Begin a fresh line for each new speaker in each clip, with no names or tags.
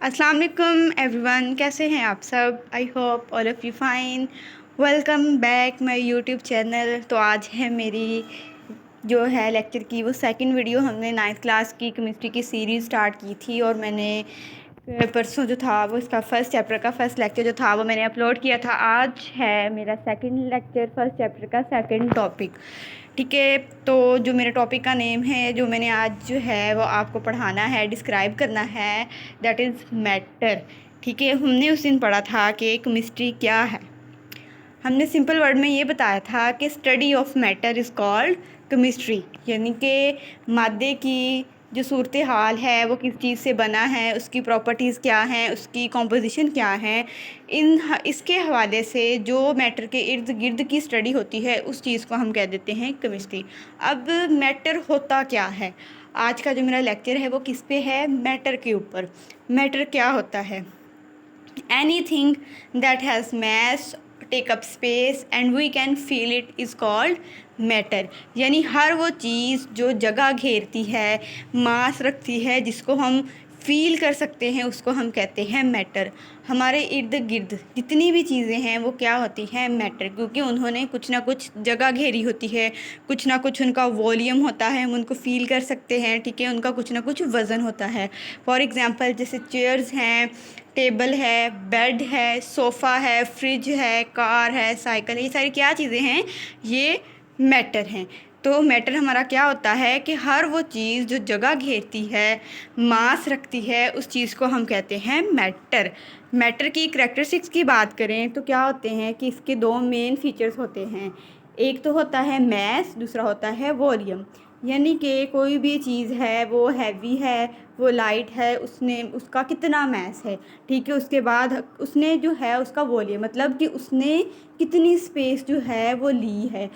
अस्सलाम वालेकुम एवरीवन, कैसे हैं आप सब। I hope all of you fine. Welcome back my YouTube channel. तो आज है मेरी जो है लेक्चर की वो सेकंड वीडियो। हमने 9th क्लास की केमिस्ट्री की सीरीज़ स्टार्ट की थी और मैंने परसों जो था वो इसका फ़र्स्ट चैप्टर का फ़र्स्ट लेक्चर जो था वो मैंने अपलोड किया था। आज है मेरा सेकंड लेक्चर फ़र्स्ट चैप्टर का सेकंड टॉपिक। ठीक है, तो जो मेरे टॉपिक का नेम है, जो मैंने आज जो है वो आपको पढ़ाना है, डिस्क्राइब करना है, दैट इज़ मैटर। ठीक है, हमने उस दिन पढ़ा था कि केमिस्ट्री क्या है। हमने सिंपल वर्ड में ये बताया था कि study of matter is called chemistry, यानी कि मादे की जो सूरत हाल है वो किस चीज़ से बना है, उसकी प्रॉपर्टीज़ क्या हैं, उसकी कॉम्पोजिशन क्या है, इसके हवाले से जो मैटर के इर्द गिर्द की स्टडी होती है उस चीज़ को हम कह देते हैं केमिस्ट्री। अब मैटर होता क्या है, आज का जो मेरा लेक्चर है वो किस पे है, मैटर के ऊपर। मैटर क्या होता है? Anything that has mass, take up space and we can feel it is called matter. यानी हर वो चीज़ जो जगह घेरती है, मास रखती है, जिसको हम फील कर सकते हैं, उसको हम कहते हैं मैटर। हमारे इर्द गिर्द जितनी भी चीज़ें हैं वो क्या होती हैं, मैटर, क्योंकि उन्होंने कुछ ना कुछ जगह घेरी होती है, कुछ ना कुछ उनका वॉल्यूम होता है, हम उनको फील कर सकते हैं। ठीक है, उनका कुछ ना कुछ वज़न होता है। फॉर एग्ज़ाम्पल जैसे चेयर्स हैं, टेबल है, बेड है, सोफ़ा है, फ्रिज है, कार है, साइकिल है, ये सारी क्या चीज़ें हैं, ये मैटर हैं। तो मैटर हमारा क्या होता है कि हर वो चीज़ जो जगह घेरती है, मास रखती है, उस चीज़ को हम कहते हैं मैटर। मैटर की करैक्टरिस्टिक्स की बात करें तो क्या होते हैं कि इसके दो मेन फीचर्स होते हैं। एक तो होता है मैस, दूसरा होता है वॉल्यूम। यानी कि कोई भी चीज़ है वो हैवी है, वो लाइट है, उसने उसका कितना मैस है। ठीक है, उसके बाद उसने जो है उसका वॉल्यूम, मतलब कि उसने कितनी स्पेस जो है वो ली है,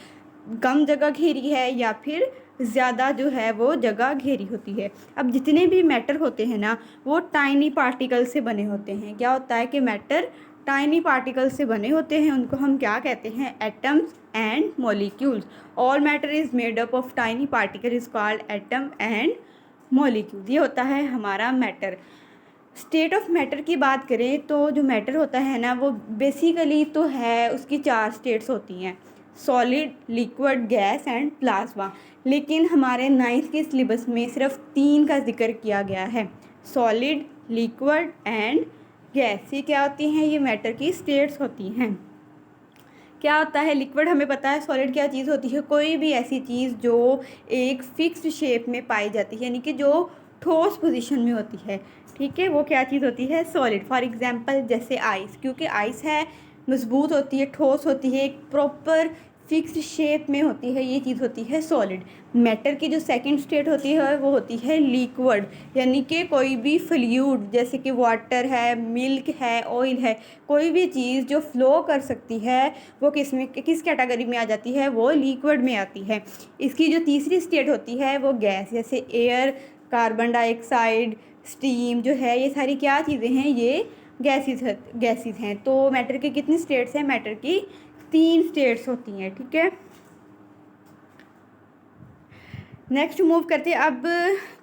कम जगह घेरी है या फिर ज़्यादा जो है वो जगह घेरी होती है। अब जितने भी मैटर होते हैं ना वो टाइनी पार्टिकल से बने होते हैं। क्या होता है कि मैटर टाइनी पार्टिकल से बने होते हैं, उनको हम क्या कहते हैं, atoms and molecules. All matter is made up of tiny particle is called atom and molecule. ये होता है हमारा मैटर। स्टेट ऑफ मैटर की बात करें तो जो मैटर होता है ना वो बेसिकली तो है, उसकी 4 स्टेट्स होती हैं, solid, liquid, gas and plasma. लेकिन हमारे 9th के सिलेबस में सिर्फ 3 का जिक्र किया गया है, सॉलिड, लिक्विड एंड गैस। ये क्या होती हैं, ये मैटर की स्टेट्स होती हैं। क्या होता है लिक्विड, हमें पता है। सॉलिड क्या चीज़ होती है, कोई भी ऐसी चीज़ जो एक फिक्स्ड शेप में पाई जाती है, यानी कि जो ठोस पोजीशन में होती है। ठीक है, वो क्या चीज़ होती है, सॉलिड। फॉर एग्जांपल जैसे आइस, क्योंकि आइस है, मजबूत होती है, ठोस होती है, एक प्रॉपर फिक्स्ड शेप में होती है, ये चीज़ होती है सॉलिड। मैटर की जो सेकंड स्टेट होती है वो होती है लिक्विड, यानी कि कोई भी फ्लूइड जैसे कि वाटर है, मिल्क है, ऑयल है, कोई भी चीज़ जो फ्लो कर सकती है वो किस कैटेगरी में आ जाती है, वो लिक्विड में आती है। इसकी जो तीसरी स्टेट होती है वो गैस, जैसे एयर, कार्बन डाइऑक्साइड, स्टीम जो है, ये सारी क्या चीज़ें हैं, ये गैसेस हैं। तो मैटर की कितनी स्टेट्स हैं, मैटर की 3 स्टेट्स होती हैं। ठीक है, नेक्स्ट मूव करते हैं। अब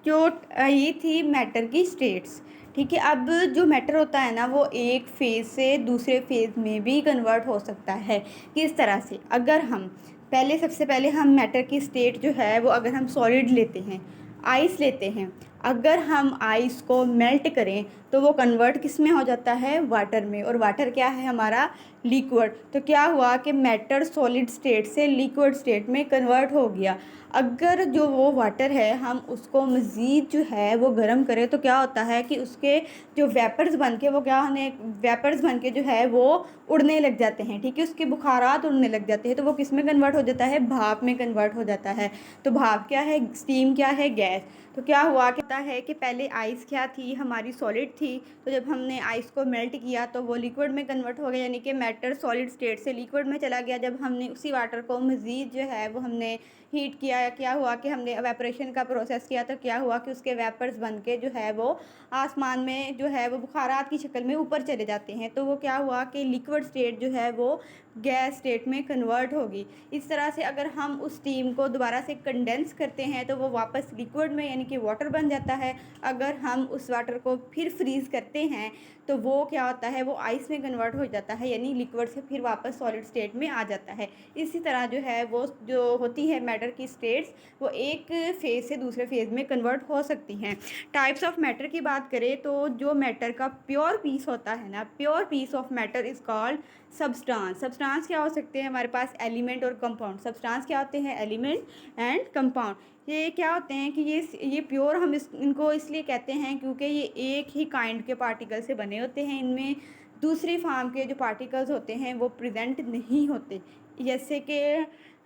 जो ये थी मैटर की स्टेट्स। ठीक है, अब जो मैटर होता है ना वो एक फेज़ से दूसरे फेज़ में भी कन्वर्ट हो सकता है। किस तरह से, अगर हम सबसे पहले हम मैटर की स्टेट जो है वो, अगर हम सॉलिड लेते हैं, आइस लेते हैं, अगर हम आइस को मेल्ट करें तो वो कन्वर्ट किस में हो जाता है, वाटर में। और वाटर क्या है हमारा, लिक्विड। तो क्या हुआ कि मैटर सॉलिड स्टेट से लिक्विड स्टेट में कन्वर्ट हो गया। अगर जो वो वाटर है हम उसको मज़ीद जो है वो गर्म करें तो क्या होता है कि उसके जो वेपर्स बन के, वो क्या होने, वेपर्स बन के जो है वो उड़ने लग जाते हैं। ठीक है, उसके बुखारात उड़ने लग जाते हैं, तो वो किस में कन्वर्ट हो जाता है, भाप में कन्वर्ट हो जाता है। तो भाप क्या है, स्टीम क्या है, गैस। तो क्या हुआ, कहता है कि पहले आइस क्या थी, हमारी सॉलिड थी, तो जब हमने आइस को मेल्ट किया तो वो लिक्विड में कन्वर्ट हो गया, यानी कि मैटर सॉलिड स्टेट से लिक्विड में चला गया। जब हमने उसी वाटर को मज़ीद जो है वो हमने हीट किया, क्या हुआ कि हमने एवेपोरेशन का प्रोसेस किया, तो क्या हुआ कि उसके वेपर्स बन के जो है वो आसमान में जो है वो बुखारात की शक्ल में ऊपर चले जाते हैं। तो वो क्या हुआ कि लिक्विड स्टेट जो है वो गैस स्टेट में कन्वर्ट होगी। इस तरह से अगर हम उस स्टीम को दोबारा से कंडेंस करते हैं तो वो वापस लिक्विड में यानी कि वाटर बन जाता जाता है। अगर हम उस वाटर को फिर फ्रीज़ करते हैं तो वो क्या होता है, वो आइस में कन्वर्ट हो जाता है, यानी लिक्विड से फिर वापस सॉलिड स्टेट में आ जाता है। इसी तरह जो है वो जो होती है मैटर की स्टेट्स, वो एक फेज़ से दूसरे फेज़ में कन्वर्ट हो सकती हैं। टाइप्स ऑफ मैटर की बात करें तो जो मैटर का प्योर पीस होता है ना, pure piece of matter is called substance. Substance क्या हो सकते हैं हमारे पास, एलिमेंट और कंपाउंड। सब्सटेंस क्या होते हैं, एलिमेंट एंड कंपाउंड। ये क्या होते हैं कि ये प्योर हम इनको इसलिए कहते हैं क्योंकि ये एक ही काइंड के पार्टिकल से बने होते हैं। इनमें दूसरी फॉर्म के जो पार्टिकल्स होते हैं वो प्रेजेंट नहीं होते। जैसे कि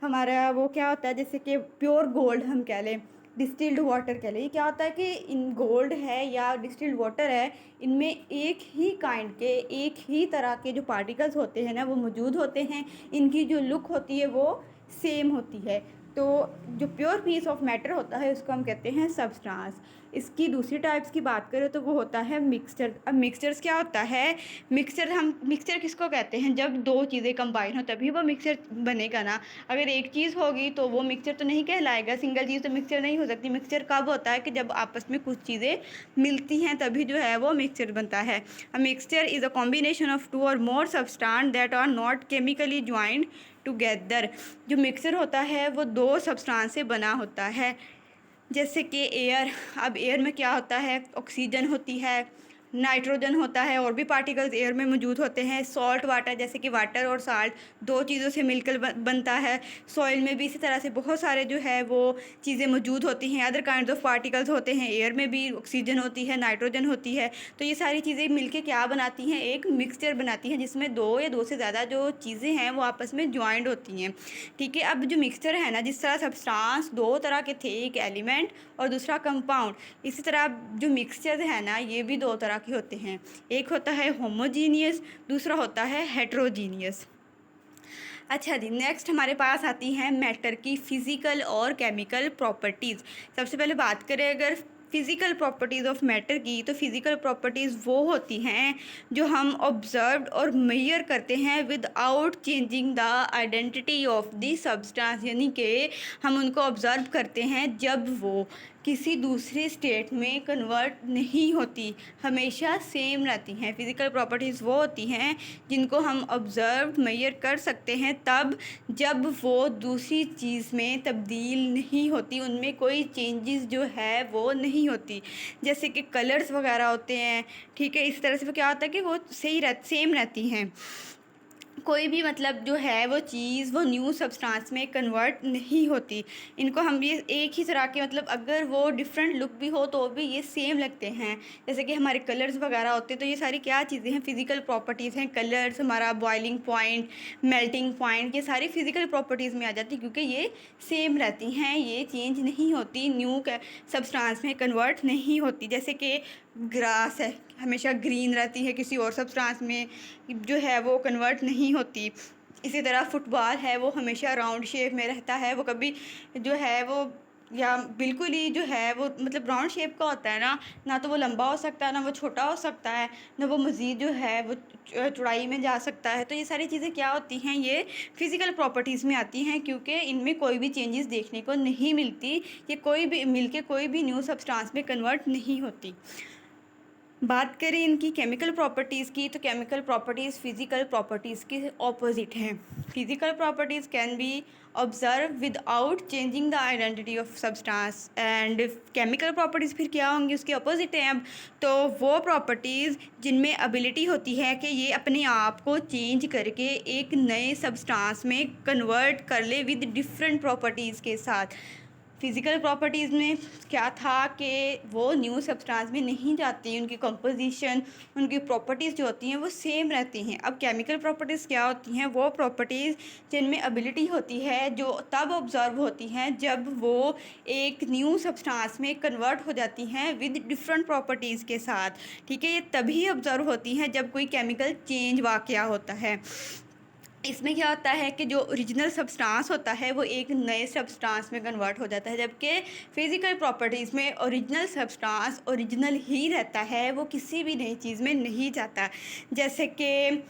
हमारा वो क्या होता है, जैसे कि प्योर गोल्ड हम कह लें, डिस्टिल्ड वाटर कह लें। ये क्या होता है कि इन गोल्ड है या डिस्टिल्ड वाटर है, इनमें एक ही काइंड के, एक ही तरह के जो पार्टिकल्स होते हैं ना वो मौजूद होते हैं। इनकी जो लुक होती है वो सेम होती है। तो जो प्योर पीस ऑफ मैटर होता है उसको हम कहते हैं सब्सटेंस। इसकी दूसरी टाइप्स की बात करें तो वो होता है मिक्सचर। अब मिक्सचर्स क्या होता है, मिक्सचर किसको कहते हैं, जब दो चीज़ें कंबाइन हो तभी वो मिक्सचर बनेगा ना। अगर एक चीज़ होगी तो वो मिक्सचर तो नहीं कहलाएगा, सिंगल चीज़ तो मिक्सचर नहीं हो सकती। मिक्सचर कब होता है कि जब आपस में कुछ चीज़ें मिलती हैं तभी जो है वो मिक्सचर बनता है। A mixture is a combination of two or more substance that are not chemically joint together. जो मिक्सचर होता है वो दो सब्सटेंस से बना होता है, जैसे कि एयर। अब एयर में क्या होता है, ऑक्सीजन होती है, नाइट्रोजन होता है, और भी पार्टिकल्स एयर में मौजूद होते हैं। सॉल्ट वाटर, जैसे कि वाटर और साल्ट दो चीज़ों से मिलकर बनता है। सॉइल में भी इसी तरह से बहुत सारे जो है वो चीज़ें मौजूद होती हैं। अदर काइंड ऑफ पार्टिकल्स होते हैं, एयर में भी ऑक्सीजन होती है, नाइट्रोजन होती है। तो ये सारी चीज़ें मिलके क्या बनाती हैं, एक मिक्सचर बनाती हैं जिसमें दो या दो से ज़्यादा जो चीज़ें हैं वो आपस में ज्वाइंट होती हैं। ठीक है, अब जो मिक्सचर है ना, जिस तरह सब्सटेंस दो तरह के थे, एक एलिमेंट और दूसरा कंपाउंड, इसी तरह जो मिक्सचर है ना ये भी दो तरह के होते हैं। एक होता है होमोजीनियस, दूसरा होता है हेट्रोजीनियस। अच्छा जी, नेक्स्ट हमारे पास आती हैं मैटर की फिज़िकल और केमिकल प्रॉपर्टीज़। सबसे पहले बात करें अगर फिज़िकल प्रॉपर्टीज़ ऑफ मैटर की, तो फिज़िकल प्रॉपर्टीज़ वो होती हैं जो हम ऑब्जर्व और मेजर करते हैं without changing the identity of the substance. यानी कि हम उनको ऑब्जर्व करते हैं जब वो किसी दूसरी स्टेट में कन्वर्ट नहीं होती, हमेशा सेम रहती हैं। फिज़िकल प्रॉपर्टीज़ वो होती हैं जिनको हम ऑब्ज़र्व मेजर कर सकते हैं तब जब वो दूसरी चीज़ में तब्दील नहीं होती, उनमें कोई चेंजेस जो है वो नहीं होती। जैसे कि कलर्स वगैरह होते हैं, ठीक है, इस तरह से वो क्या होता है कि वो सेम रहती हैं। कोई भी मतलब जो है वो चीज़ वो न्यू सब्सटेंस में कन्वर्ट नहीं होती। इनको हम ये एक ही तरह के, मतलब अगर वो डिफरेंट लुक भी हो तो भी ये सेम लगते हैं। जैसे कि हमारे कलर्स वगैरह होते हैं, तो ये सारी क्या चीज़ें हैं, फिज़िकल प्रॉपर्टीज़ हैं। कलर्स, हमारा बॉइलिंग पॉइंट, मेल्टिंग पॉइंट, ये सारी फिज़िकल प्रॉपर्टीज़ में आ जाती है क्योंकि ये सेम रहती हैं, ये चेंज नहीं होती, न्यू सब्सटेंस में कन्वर्ट नहीं होती। जैसे कि ग्रास है, हमेशा ग्रीन रहती है, किसी और सब्सटेंस में जो है वो कन्वर्ट नहीं होती। इसी तरह फुटबॉल है, वो हमेशा राउंड शेप में रहता है, वो कभी जो है वो या बिल्कुल ही जो है वो मतलब राउंड शेप का होता है ना तो वो लंबा हो सकता है, ना वो छोटा हो सकता है, ना वो मज़ीद जो है वो चौड़ाई में जा सकता है। तो ये सारी चीज़ें क्या होती हैं, ये फिज़िकल प्रॉपर्टीज़ में आती हैं क्योंकि इनमें कोई भी चेंजेस देखने को नहीं मिलती, ये कोई भी मिलके कोई भी न्यू सब्सटेंस में कन्वर्ट नहीं होती। बात करें इनकी केमिकल प्रॉपर्टीज़ की, तो केमिकल प्रॉपर्टीज़ फिज़िकल प्रॉपर्टीज़ के ऑपोजिट हैं। Physical properties can be observe without changing the identity of substance, and chemical properties फिर क्या होंगी, उसके ऑपोजिट हैं। अब तो वो प्रॉपर्टीज़ जिनमें एबिलिटी होती है कि ये अपने आप को चेंज करके एक नए सब्सटेंस में कन्वर्ट कर ले विद डिफरेंट प्रॉपर्टीज़ के साथ। फिज़िकल प्रॉपर्टीज़ में क्या था कि वो न्यू सब्सटेंस में नहीं जाती, उनकी कंपोजिशन, उनकी प्रॉपर्टीज़ जो होती हैं वो सेम रहती हैं। अब केमिकल प्रॉपर्टीज़ क्या होती हैं, वो प्रॉपर्टीज़ जिनमें एबिलिटी होती है जो तब ऑब्जर्व होती हैं जब वो एक न्यू सब्सटेंस में कन्वर्ट हो जाती हैं विद डिफरेंट प्रॉपर्टीज़ के साथ। ठीक है, ये तभी ऑब्जर्व होती हैं जब कोई केमिकल चेंज वाक़या होता है। इसमें क्या होता है कि जो ओरिजिनल सब्सटेंस होता है वो एक नए सब्सटेंस में कन्वर्ट हो जाता है, जबकि फ़िज़िकल प्रॉपर्टीज़ में ओरिजिनल सब्सटेंस ओरिजिनल ही रहता है, वो किसी भी नई चीज़ में नहीं जाता। जैसे कि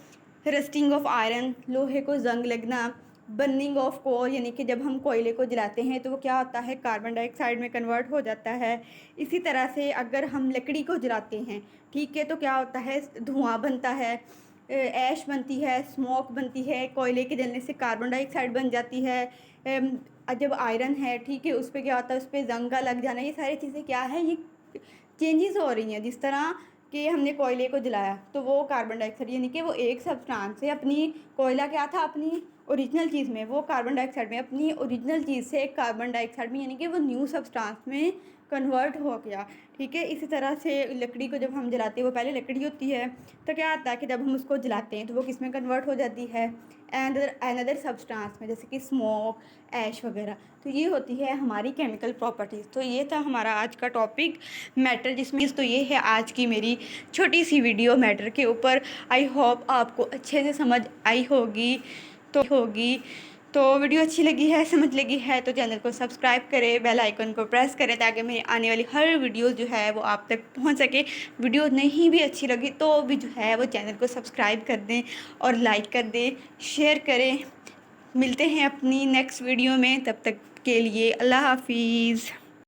रस्टिंग ऑफ आयरन, लोहे को जंग लगना, बर्निंग ऑफ कोल, यानी कि जब हम कोयले को जलाते हैं तो वो क्या होता है, कार्बन डाइऑक्साइड में कन्वर्ट हो जाता है। इसी तरह से अगर हम लकड़ी को जलाते हैं, ठीक है, तो क्या होता है, धुआं बनता है, ऐश बनती है, स्मोक बनती है। कोयले के जलने से कार्बन डाइऑक्साइड बन जाती है। जब आयरन है, ठीक है, उस पर क्या होता है, उस पर जंगा लग जाना, ये सारी चीज़ें क्या है, ये चेंजेस हो रही हैं। जिस तरह कि हमने कोयले को जलाया तो वो कार्बन डाइऑक्साइड, यानी कि वो एक सब्सटेंस से अपनी, कोयला क्या था अपनी ओरिजिनल चीज़ में, वो कार्बन डाइऑक्साइड में, अपनी ओरिजिनल चीज़ से कार्बन डाइऑक्साइड में, यानी कि वो न्यू सब्सटेंस में कन्वर्ट हो गया। ठीक है, इसी तरह से लकड़ी को जब हम जलाते हैं, वो पहले लकड़ी होती है, तो क्या आता है कि जब हम उसको जलाते हैं तो वो किस में कन्वर्ट हो जाती है, अनदर सब्सटेंस में, जैसे कि स्मोक, ऐश वगैरह। तो ये होती है हमारी केमिकल प्रॉपर्टीज़। तो ये था हमारा आज का टॉपिक, मैटर, जिसमें तो ये है आज की मेरी छोटी सी वीडियो मैटर के ऊपर। आई होप आपको अच्छे से समझ आई होगी। तो वीडियो अच्छी लगी है, समझ लगी है, तो चैनल को सब्सक्राइब करें, बेल आइकन को प्रेस करें, ताकि मेरी आने वाली हर वीडियो जो है वो आप तक पहुंच सके। वीडियो नहीं भी अच्छी लगी तो भी जो है वो चैनल को सब्सक्राइब कर दें और लाइक कर दें, शेयर करें। मिलते हैं अपनी नेक्स्ट वीडियो में, तब तक के लिए अल्लाह हाफिज़।